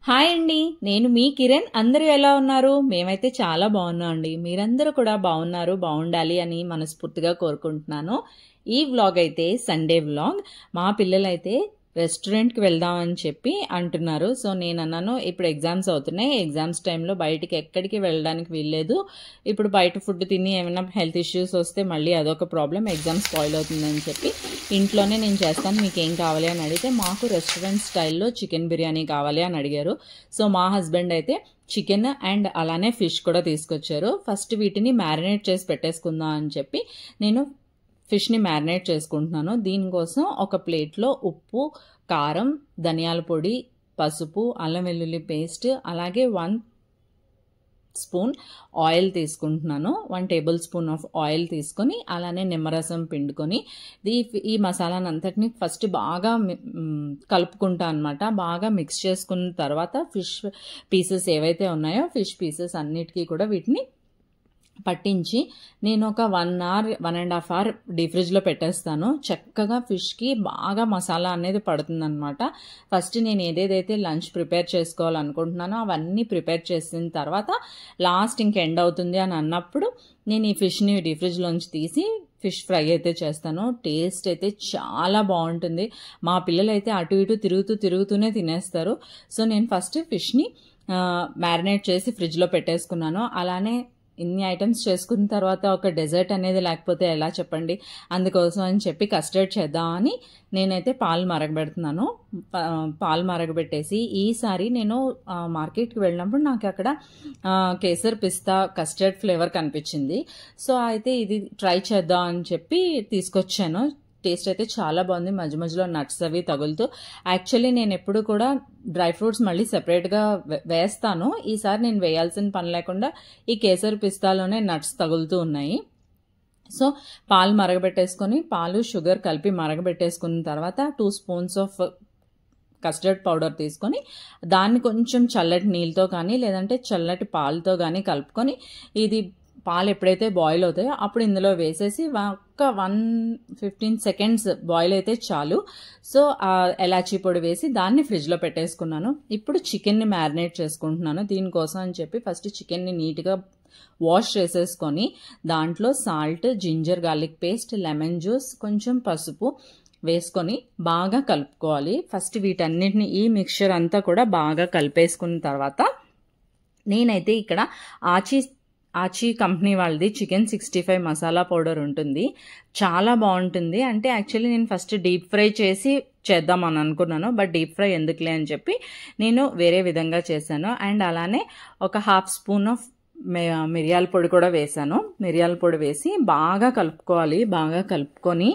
Hi అండి, నేను మీ కిరణ్. అందరూ ఎలా ఉన్నారు? మేమైతే చాలా బాగున్నాం అండి. మీరందరూ కూడా బాగున్నారు, బాగుండాలి అని మనస్ఫూర్తిగా కోరుకుంటున్నాను. ఈ వ్లాగ్ అయితే సండే వ్లాగ్. మా పిల్లలైతే రెస్టారెంట్కి వెళ్దామని చెప్పి అంటున్నారు. సో నేను అన్నాను, ఇప్పుడు ఎగ్జామ్స్ అవుతున్నాయి, ఎగ్జామ్స్ టైంలో బయటికి ఎక్కడికి వెళ్ళడానికి వీల్లేదు. ఇప్పుడు బయట ఫుడ్ తిని ఏమైనా హెల్త్ ఇష్యూస్ వస్తే మళ్ళీ అదొక ప్రాబ్లం, ఎగ్జామ్ స్పాయిల్ అవుతుందని చెప్పి ఇంట్లోనే నేను చేస్తాను, మీకు ఏం కావాలి అని అడిగితే మాకు రెస్టారెంట్ స్టైల్లో చికెన్ బిర్యానీ కావాలి అని అడిగారు. సో మా హస్బెండ్ అయితే చికెన్ అండ్ అలానే ఫిష్ కూడా తీసుకొచ్చారు. ఫస్ట్ వీటిని మ్యారినేట్ చేసి పెట్టేసుకుందాం అని చెప్పి నేను ఫిష్ని మ్యారినేట్ చేసుకుంటున్నాను. దీనికోసం ఒక ప్లేట్లో ఉప్పు, కారం, ధనియాల పొడి, పసుపు, అల్లం వెల్లుల్లి పేస్ట్, అలాగే 1 స్పూన్ ఆయిల్ తీసుకుంటున్నాను. 1 టేబుల్ స్పూన్ ఆఫ్ ఆయిల్ తీసుకొని అలానే నిమ్మరసం పిండుకొని ఈ మసాలాను అంతటిని ఫస్ట్ బాగా కలుపుకుంటా అనమాట. బాగా మిక్స్ చేసుకున్న తర్వాత ఫిష్ పీసెస్ ఏవైతే ఉన్నాయో ఫిష్ పీసెస్ అన్నిటికీ కూడా వీటిని పట్టించి నేను ఒక 1 అవర్ 1.5 అవర్ డీప్ ఫ్రిడ్జ్లో పెట్టేస్తాను. చక్కగా ఫిష్కి బాగా మసాలా అనేది పడుతుందన్నమాట. ఫస్ట్ నేను ఏదేదైతే లంచ్ ప్రిపేర్ చేసుకోవాలనుకుంటున్నానో అవన్నీ ప్రిపేర్ చేసిన తర్వాత లాస్ట్ ఇంక ఎండ్ అవుతుంది అని అన్నప్పుడు నేను ఈ ఫిష్ని డీప్ ఫ్రిడ్జ్లోంచి తీసి ఫిష్ ఫ్రై అయితే చేస్తాను. టేస్ట్ అయితే చాలా బాగుంటుంది. మా పిల్లలు అయితే అటు ఇటు తిరుగుతూనే తినేస్తారు. సో నేను ఫస్ట్ ఫిష్ని మ్యారినేట్ చేసి ఫ్రిడ్జ్లో పెట్టేసుకున్నాను. అలానే ఇన్ని ఐటమ్స్ చేసుకున్న తర్వాత ఒక డెజర్ట్ అనేది లేకపోతే ఎలా చెప్పండి. అందుకోసం అని చెప్పి కస్టర్డ్ చేద్దామని నేనైతే పాలు మరగబెడుతున్నాను. పాలు మరగబెట్టేసి ఈసారి నేను మార్కెట్కి వెళ్ళినప్పుడు నాకు అక్కడ కేసర్ పిస్తా కస్టర్డ్ ఫ్లేవర్ కనిపించింది. సో అయితే ఇది ట్రై చేద్దాం అని చెప్పి తీసుకొచ్చాను. టేస్ట్ అయితే చాలా బాగుంది, మధ్య మధ్యలో నట్స్ అవి తగులుతూ. యాక్చువల్లీ నేను ఎప్పుడు కూడా డ్రై ఫ్రూట్స్ మళ్ళీ సెపరేట్గా వేస్తాను. ఈసారి నేను వేయాల్సిన పని లేకుండా ఈ కేసరి పిస్తాలోనే నట్స్ తగులుతూ ఉన్నాయి. సో పాలు మరగబెట్టేసుకొని పాలు షుగర్ కలిపి మరగబెట్టేసుకున్న తర్వాత 2 స్పూన్స్ ఆఫ్ కస్టర్డ్ పౌడర్ తీసుకొని దాన్ని కొంచెం చల్లటి నీళ్ళతో కానీ లేదంటే చల్లటి పాలతో కానీ కలుపుకొని ఇది పాలు ఎప్పుడైతే బాయిల్ అవుతాయో అప్పుడు ఇందులో వేసేసి ఒక 1-15 సెకండ్స్ బాయిల్ అయితే చాలు. సో ఎలాచీ పొడి వేసి దాన్ని ఫ్రిడ్జ్లో పెట్టేసుకున్నాను. ఇప్పుడు చికెన్ని మ్యారినేట్ చేసుకుంటున్నాను. దీనికోసం అని చెప్పి ఫస్ట్ చికెన్ని నీట్గా వాష్ చేసేసుకొని దాంట్లో salt, ginger garlic paste, lemon juice, కొంచెం పసుపు వేసుకొని బాగా కలుపుకోవాలి. ఫస్ట్ వీటన్నిటిని ఈ మిక్చర్ అంతా కూడా బాగా కలిపేసుకున్న తర్వాత నేనైతే ఇక్కడ ఆచీ కంపెనీ వాళ్ళది చికెన్ 65 మసాలా పౌడర్ ఉంటుంది. చాలా బాగుంటుంది. అంటే యాక్చువల్లీ నేను ఫస్ట్ డీప్ ఫ్రై చేసి చేద్దామని అనుకున్నాను, బట్ డీప్ ఫ్రై ఎందుకులే అని చెప్పి నేను వేరే విధంగా చేశాను. అండ్ అలానే ఒక 1/2 స్పూన్ ఆఫ్ మిరియాల పొడి కూడా వేసాను. మిరియాల పొడి వేసి బాగా కలుపుకోవాలి. బాగా కలుపుకొని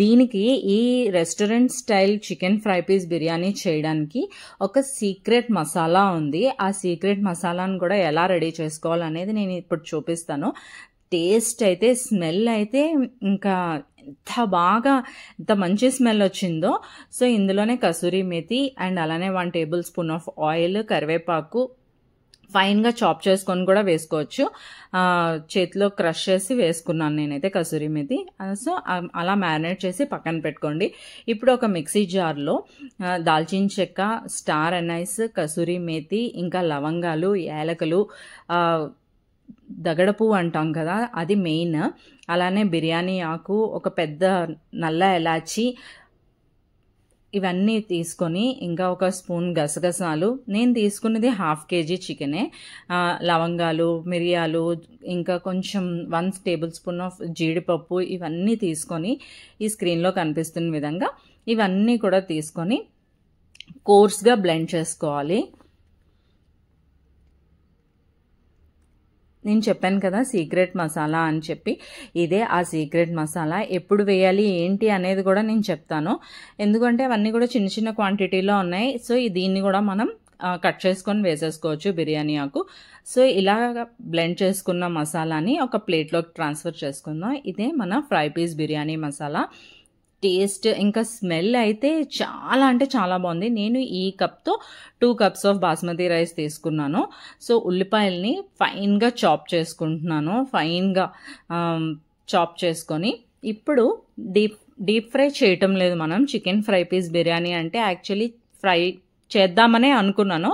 దీనికి ఈ restaurant style chicken fry piece biryani చేయడానికి ఒక సీక్రెట్ మసాలా ఉంది. ఆ సీక్రెట్ మసాలాను కూడా ఎలా రెడీ చేసుకోవాలనేది నేను ఇప్పుడు చూపిస్తాను. టేస్ట్ అయితే స్మెల్ అయితే ఇంకా ఎంత మంచి స్మెల్ వచ్చిందో. సో ఇందులోనే కసూరి మేతి అండ్ అలానే 1 టేబుల్ స్పూన్ ఆఫ్ ఆయిల్, కరివేపాకు ఫైన్గా చాప్ చేసుకొని కూడా వేసుకోవచ్చు. చేతిలో క్రష్ చేసి వేసుకున్నాను నేనైతే కసూరి మేతి. సో అలా మ్యారినేట్ చేసి పక్కన పెట్టుకోండి. ఇప్పుడు ఒక మిక్సీ జార్లో దాల్చిన చెక్క, స్టార్ అనైస్, కసూరి మేతి, ఇంకా లవంగాలు, యాలకులు, దగడపు అంటాం కదా అది మెయిన్, అలానే బిర్యానీ ఆకు, ఒక పెద్ద నల్ల ఎలాచి, ఇవన్నీ తీసుకొని ఇంకా ఒక స్పూన్ గసగసాలు, నేను తీసుకున్నది 1/2 kg చికెనే, లవంగాలు, మిరియాలు, ఇంకా కొంచెం 1 టేబుల్ స్పూన్ ఆఫ్ జీడిపప్పు, ఇవన్నీ తీసుకొని ఈ స్క్రీన్లో కనిపిస్తున్న విధంగా ఇవన్నీ కూడా తీసుకొని కోర్స్గా బ్లెండ్ చేసుకోవాలి. నేను చెప్పాను కదా సీక్రెట్ మసాలా అని చెప్పి, ఇదే ఆ సీక్రెట్ మసాలా. ఎప్పుడు వేయాలి ఏంటి అనేది కూడా నేను చెప్తాను, ఎందుకంటే అవన్నీ కూడా చిన్న చిన్న క్వాంటిటీలో ఉన్నాయి. సో దీన్ని కూడా మనం కట్ చేసుకొని వేసేసుకోవచ్చు బిర్యానీ ఆకు. సో ఇలా బ్లెండ్ చేసుకున్న మసాలాని ఒక ప్లేట్లోకి ట్రాన్స్ఫర్ చేసుకుందాం. ఇదే మన fry piece biryani masala. Taste ఇంకా స్మెల్ అయితే చాలా అంటే చాలా బాగుంది. నేను ఈ కప్తో 2 కప్స్ ఆఫ్ బాస్మతి రైస్ తీసుకున్నాను. సో ఉల్లిపాయల్ని ఫైన్గా చాప్ చేసుకుంటున్నాను. ఫైన్గా చాప్ చేసుకొని ఇప్పుడు డీప్ ఫ్రై చేయటం లేదు మనం. చికెన్ ఫ్రై పీస్ బిర్యానీ అంటే యాక్చువల్లీ చేద్దామనే అనుకున్నాను,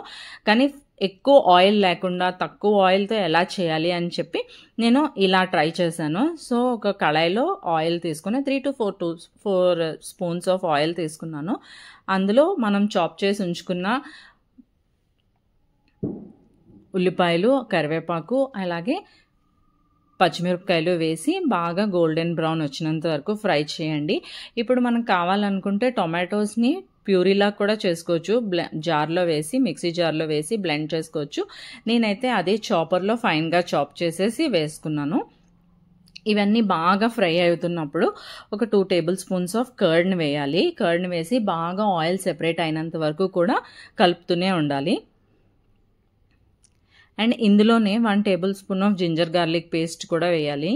కానీ ఎక్కువ ఆయిల్ లేకుండా తక్కువ ఆయిల్తో ఎలా చేయాలి అని చెప్పి నేను ఇలా ట్రై చేశాను. సో ఒక కళాయిలో ఆయిల్ తీసుకుని 3 to 4 స్పూన్స్ ఆఫ్ ఆయిల్ తీసుకున్నాను. అందులో మనం చాప్ చేసి ఉంచుకున్న ఉల్లిపాయలు, కరివేపాకు, అలాగే పచ్చిమిరపకాయలు వేసి బాగా గోల్డెన్ బ్రౌన్ వచ్చినంత వరకు ఫ్రై చేయండి. ఇప్పుడు మనకు కావాలనుకుంటే టొమాటోస్ని ప్యూరీలా కూడా చేసుకోవచ్చు, జార్లో వేసి మిక్సీ జార్లో వేసి బ్లెండ్ చేసుకోవచ్చు. నేనైతే అదే చాపర్లో ఫైన్గా చాప్ చేసేసి వేసుకున్నాను. ఇవన్నీ బాగా ఫ్రై అవుతున్నప్పుడు ఒక 2 టేబుల్ స్పూన్స్ ఆఫ్ కర్డ్ని వేయాలి. కర్డ్ని వేసి బాగా ఆయిల్ సెపరేట్ అయినంత వరకు కూడా కలుపుతూనే ఉండాలి. అండ్ ఇందులోనే 1 tablespoon of ginger garlic paste కూడా వేయాలి.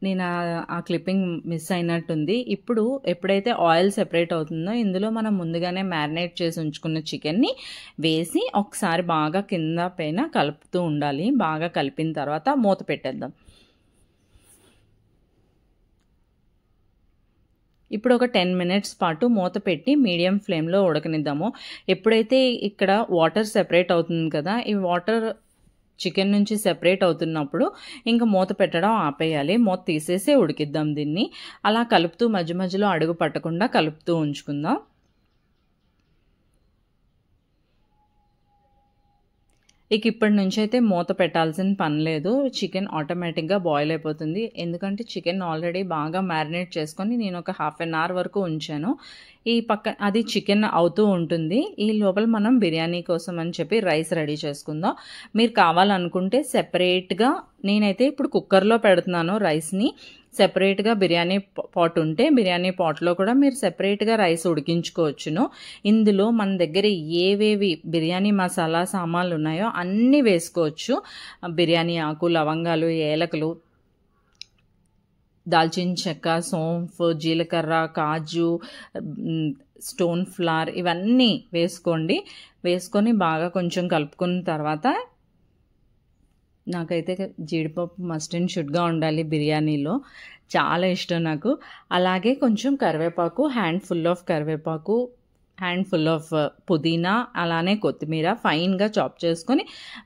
నేను ఆ క్లిప్పింగ్ మిస్ అయినట్టుంది. ఇప్పుడు ఎప్పుడైతే ఆయిల్ సెపరేట్ అవుతుందో ఇందులో మనం ముందుగానే మ్యారినేట్ చేసి ఉంచుకున్న చికెన్ని వేసి ఒకసారి బాగా కింద పైన కలుపుతూ ఉండాలి. బాగా కలిపిన తర్వాత మూత పెట్టేద్దాం. ఇప్పుడు ఒక 10 మినిట్స్ పాటు మూత పెట్టి మీడియం ఫ్లేమ్లో ఉడకనిద్దాము. ఎప్పుడైతే ఇక్కడ వాటర్ సెపరేట్ అవుతుంది కదా, ఈ వాటర్ చికెన్ నుంచి సెపరేట్ అవుతున్నప్పుడు ఇంకా మూత పెట్టడం ఆపేయాలి. మూత తీసేసి ఉడికిద్దాం దీన్ని. అలా కలుపుతూ మధ్య మధ్యలో అడుగు పట్టకుండా కలుపుతూ ఉంచుకుందాం. ఇక ఇప్పటి నుంచి అయితే మూత పెట్టాల్సిన పని లేదు. చికెన్ ఆటోమేటిక్గా బాయిల్ అయిపోతుంది. ఎందుకంటే చికెన్ ఆల్రెడీ బాగా మ్యారినేట్ చేసుకొని నేను ఒక హాఫ్ అన్ అవర్ వరకు ఉంచాను. ఈ పక్క అది చికెన్ అవుతూ ఉంటుంది. ఈ లోపల మనం బిర్యానీ కోసం అని చెప్పి రైస్ రెడీ చేసుకుందాం. మీరు కావాలనుకుంటే సెపరేట్గా, నేనైతే ఇప్పుడు కుక్కర్లో పెడుతున్నాను రైస్ని. సెపరేట్గా బిర్యానీ పాట్ ఉంటే బిర్యానీ పాట్లో కూడా మీరు సెపరేట్గా రైస్ ఉడికించుకోవచ్చును. ఇందులో మన దగ్గర ఏవేవి బిర్యానీ మసాలా సామాన్లు ఉన్నాయో అన్నీ వేసుకోవచ్చు. బిర్యానీ ఆకు, లవంగాలు, ఏలకులు, దాల్చిన చెక్క, సోంఫ్, జీలకర్ర, కాజు, స్టోన్ ఫ్లవర్ ఇవన్నీ వేసుకోండి. వేసుకొని బాగా కొంచెం కలుపుకున్న తర్వాత, నాకైతే జీడిపప్పు మస్ట్ అండ్ షుడ్గా ఉండాలి బిర్యానీలో, చాలా ఇష్టం నాకు. అలాగే కొంచెం కరివేపాకు, హ్యాండ్ఫుల్ ఆఫ్ కరివేపాకు, హ్యాండ్ఫుల్ ఆఫ్ పుదీనా, అలానే కొత్తిమీర ఫైన్గా చాప్ చేసుకొని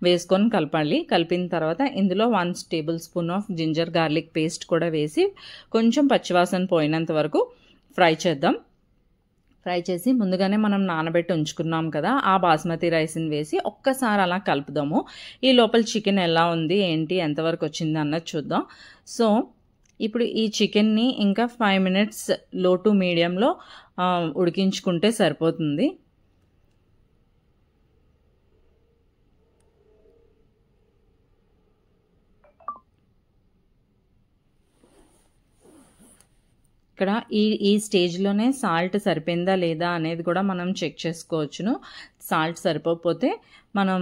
వేసుకొని కలపాలి. కలిపిన తర్వాత ఇందులో 1 tablespoon of ginger garlic paste కూడా వేసి కొంచెం పచ్చివాసన పోయినంత వరకు ఫ్రై చేద్దాం. ఫ్రై చేసి ముందుగానే మనం నానబెట్టి ఉంచుకున్నాం కదా, ఆ బాస్మతి రైస్ని వేసి ఒక్కసారి అలా కలుపుదాము. ఈ లోపల చికెన్ ఎలా ఉంది, ఏంటి, ఎంతవరకు వచ్చింది అన్నది చూద్దాం. సో ఇప్పుడు ఈ చికెన్ని ఇంకా 5 మినిట్స్ లో టు మీడియంలో ఉడికించుకుంటే సరిపోతుంది. ఇక్కడ ఈ స్టేజ్లోనే సాల్ట్ సరిపోయిందా లేదా అనేది కూడా మనం చెక్ చేసుకోవచ్చును. సాల్ట్ సరిపోకపోతే మనం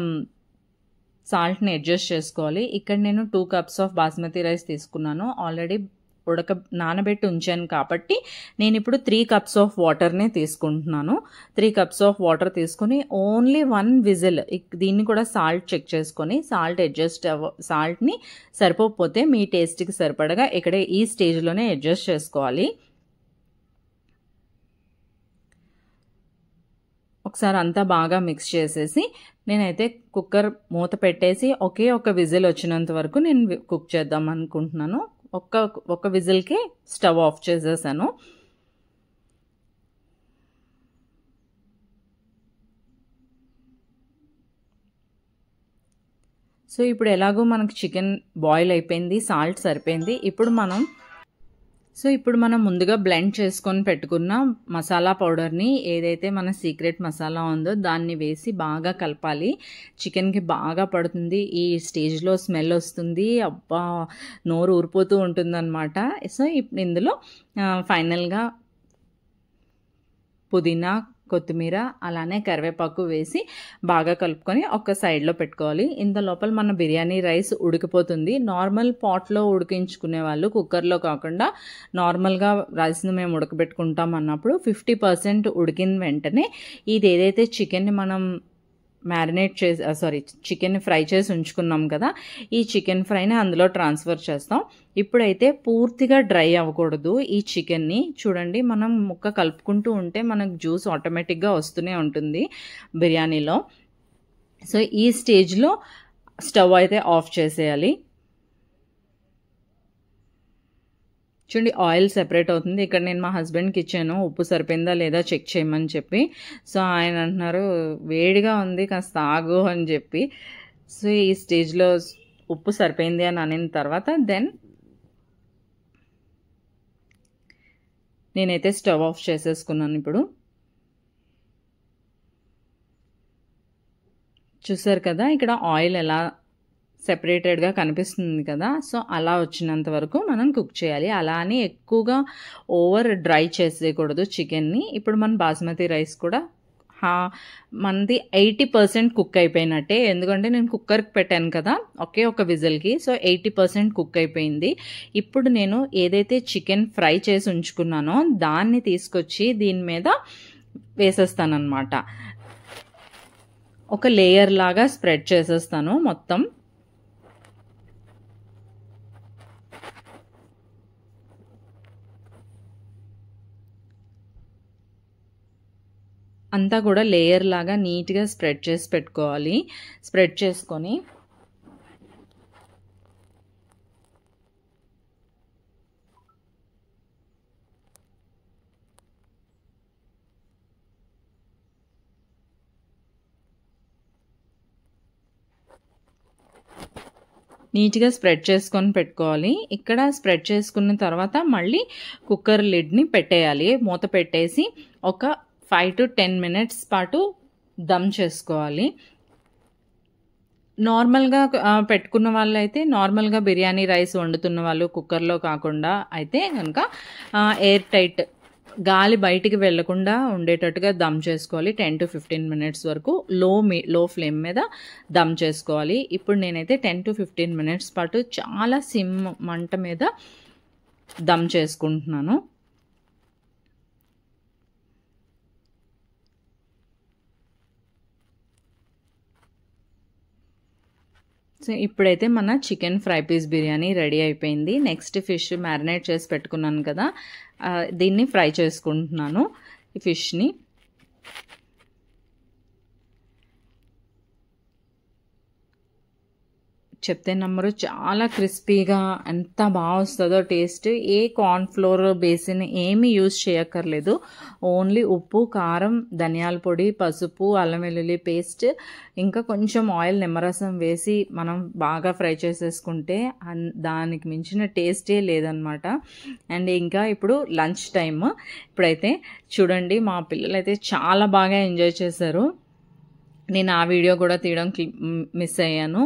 సాల్ట్ని అడ్జస్ట్ చేసుకోవాలి. ఇక్కడ నేను 2 కప్స్ ఆఫ్ బాస్మతి రైస్ తీసుకున్నాను. ఆల్రెడీ నానబెట్టి ఉంచాను కాబట్టి నేను ఇప్పుడు 3 కప్స్ ఆఫ్ వాటర్నే తీసుకుంటున్నాను. 3 కప్స్ ఆఫ్ వాటర్ తీసుకొని ఓన్లీ 1 విజిల్, దీన్ని కూడా సాల్ట్ చెక్ చేసుకొని సాల్ట్ని సరిపోకపోతే మీ టేస్ట్కి సరిపడగా ఇక్కడ ఈ స్టేజ్లోనే అడ్జస్ట్ చేసుకోవాలి. ఒకసారి అంతా బాగా మిక్స్ చేసేసి నేనైతే కుక్కర్ మూత పెట్టేసి ఒకే ఒక విజిల్ వచ్చినంత వరకు నేను కుక్ చేద్దాం అనుకుంటున్నాను. ఒక్క విజిల్కి స్టవ్ ఆఫ్ చేసేసాను. సో ఇప్పుడు ఎలాగో మనకు చికెన్ బాయిల్ అయిపోయింది, సాల్ట్ సరిపోయింది. ఇప్పుడు మనం ముందుగా బ్లెండ్ చేసుకొని పెట్టుకున్న మసాలా పౌడర్ని, ఏదైతే మన సీక్రెట్ మసాలా ఉందో దాన్ని వేసి బాగా కలపాలి. చికెన్కి బాగా పడుతుంది. ఈ స్టేజ్లో స్మెల్ వస్తుంది, అబ్బా నోరు ఊరిపోతూ ఉంటుందన్నమాట. సో ఇప్పుడు ఇందులో ఫైనల్గా పుదీనా, కొత్తిమీర, అలానే కరివేపాకు వేసి బాగా కలుపుకొని ఒక సైడ్లో పెట్టుకోవాలి. ఇంత లోపల మన బిర్యానీ రైస్ ఉడికిపోతుంది. నార్మల్ పాట్లో ఉడికించుకునే వాళ్ళు, కుక్కర్లో కాకుండా నార్మల్గా రైస్ని మేము ఉడకబెట్టుకుంటాం అన్నప్పుడు 50% ఉడికిన వెంటనే ఇది ఏదైతే చికెన్ని మనం మ్యారినేట్ చేసి చికెన్ ఫ్రై చేసి ఉంచుకున్నాం కదా, ఈ చికెన్ ఫ్రైని అందులో ట్రాన్స్ఫర్ చేస్తాం. ఇప్పుడైతే పూర్తిగా డ్రై అవ్వకూడదు ఈ చికెన్ని. చూడండి, మనం ముక్క కలుపుకుంటూ ఉంటే మనకు జ్యూస్ ఆటోమేటిక్గా వస్తూనే ఉంటుంది బిర్యానీలో. సో ఈ స్టేజ్లో స్టవ్ అయితే ఆఫ్ చేసేయాలి. చూడండి, ఆయిల్ సెపరేట్ అవుతుంది. ఇక్కడ నేను మా హస్బెండ్కి ఇచ్చాను ఉప్పు సరిపోయిందా లేదా చెక్ చేయమని చెప్పి. సో ఆయన అంటున్నారు వేడిగా ఉంది కాస్త ఆగు అని చెప్పి. సో ఈ స్టేజ్లో ఉప్పు సరిపోయింది అని అనిన తర్వాత దెన్ నేనైతే స్టవ్ ఆఫ్ చేసేసుకున్నాను. ఇప్పుడు చూసారు కదా, ఇక్కడ ఆయిల్ ఎలా సెపరేటెడ్గా కనిపిస్తుంది కదా. సో అలా వచ్చినంత వరకు మనం కుక్ చేయాలి. అలా అని ఎక్కువగా ఓవర్ డ్రై చేసేయకూడదు చికెన్ని. ఇప్పుడు మన బాస్మతి రైస్ కూడా మనది 80% కుక్ అయిపోయినట్టే, ఎందుకంటే నేను కుక్కర్కి పెట్టాను కదా ఒకే ఒక విజిల్కి. సో 80% కుక్ అయిపోయింది. ఇప్పుడు నేను ఏదైతే చికెన్ ఫ్రై చేసి ఉంచుకున్నానో దాన్ని తీసుకొచ్చి దీని మీద వేసేస్తానన్నమాట. ఒక లేయర్ లాగా స్ప్రెడ్ చేసేస్తాను మొత్తం. అంతా కూడా లేయర్ లాగా నీట్గా స్ప్రెడ్ చేసి పెట్టుకోవాలి. స్ప్రెడ్ చేసుకొని నీట్గా స్ప్రెడ్ చేసుకొని పెట్టుకోవాలి. ఇక్కడ స్ప్రెడ్ చేసుకున్న తర్వాత మళ్ళీ కుక్కర్ లిడ్ని పెట్టేయాలి. మూత పెట్టేసి ఒక 5 to 10 minutes పాటు దమ్ చేసుకోవాలి. నార్మల్గా పెట్టుకున్న వాళ్ళు అయితే, నార్మల్గా బిర్యానీ రైస్ వండుతున్న వాళ్ళు కుక్కర్లో కాకుండా అయితే కనుక ఎయిర్ టైట్, గాలి బయటికి వెళ్లకుండా ఉండేటట్టుగా దమ్ చేసుకోవాలి. 10 to 15 minutes వరకు లో ఫ్లేమ్ మీద దమ్ చేసుకోవాలి. ఇప్పుడు నేనైతే 10 to 15 minutes పాటు చాలా సిమ్ మంట మీద దమ్ చేసుకుంటున్నాను. సో ఇప్పుడైతే మన chicken fry piece biryani ready అయిపోయింది. నెక్స్ట్ ఫిష్ మ్యారినేట్ చేసి పెట్టుకున్నాను కదా, దీన్ని ఫ్రై చేసుకుంటున్నాను ఈ ఫిష్ని. చెప్తే నమ్మరు, చాలా క్రిస్పీగా ఎంత బాగా వస్తుందో టేస్ట్. ఏ కార్న్ఫ్లోర్ బేసిన్ ఏమీ యూజ్ చేయక్కర్లేదు. ఓన్లీ ఉప్పు, కారం, ధనియాల పొడి, పసుపు, అల్లం వెల్లుల్లి పేస్ట్, ఇంకా కొంచెం ఆయిల్, నిమ్మరసం వేసి మనం బాగా ఫ్రై చేసేసుకుంటే దానికి మించిన టేస్టే లేదనమాట. అండ్ ఇంకా ఇప్పుడు లంచ్ టైమ్. ఇప్పుడైతే చూడండి, మా పిల్లలైతే చాలా బాగా ఎంజాయ్ చేశారు. నేను ఆ వీడియో కూడా తీయడం మిస్ అయ్యాను.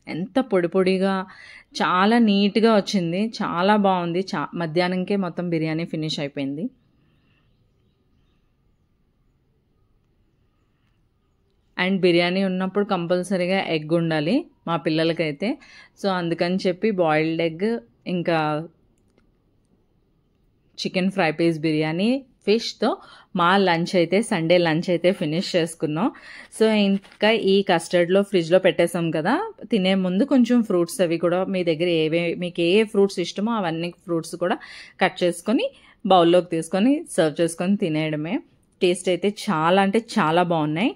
ఎంత పొడి పొడిగా చాలా నీట్గా వచ్చింది, చాలా బాగుంది. మధ్యాహ్నంకే మొత్తం బిర్యానీ ఫినిష్ అయిపోయింది. అండ్ బిర్యానీ ఉన్నప్పుడు కంపల్సరీగా ఎగ్ ఉండాలి మా పిల్లలకైతే. సో అందుకని చెప్పి బాయిల్డ్ ఎగ్, ఇంకా చికెన్ ఫ్రై పీస్ బిర్యానీ, ఫిష్తో మా లంచ్ అయితే, సండే లంచ్ అయితే ఫినిష్ చేసుకున్నాం. సో ఇంకా ఈ కస్టర్డ్లో ఫ్రిడ్జ్లో పెట్టేసాం కదా, తినే ముందు కొంచెం ఫ్రూట్స్ అవి కూడా మీ దగ్గర మీకు ఏ ఫ్రూట్స్ ఇష్టమో అవన్నీ ఫ్రూట్స్ కూడా కట్ చేసుకొని బౌల్లోకి తీసుకొని సర్వ్ చేసుకొని తినేయడమే. టేస్ట్ అయితే చాలా అంటే చాలా బాగున్నాయి.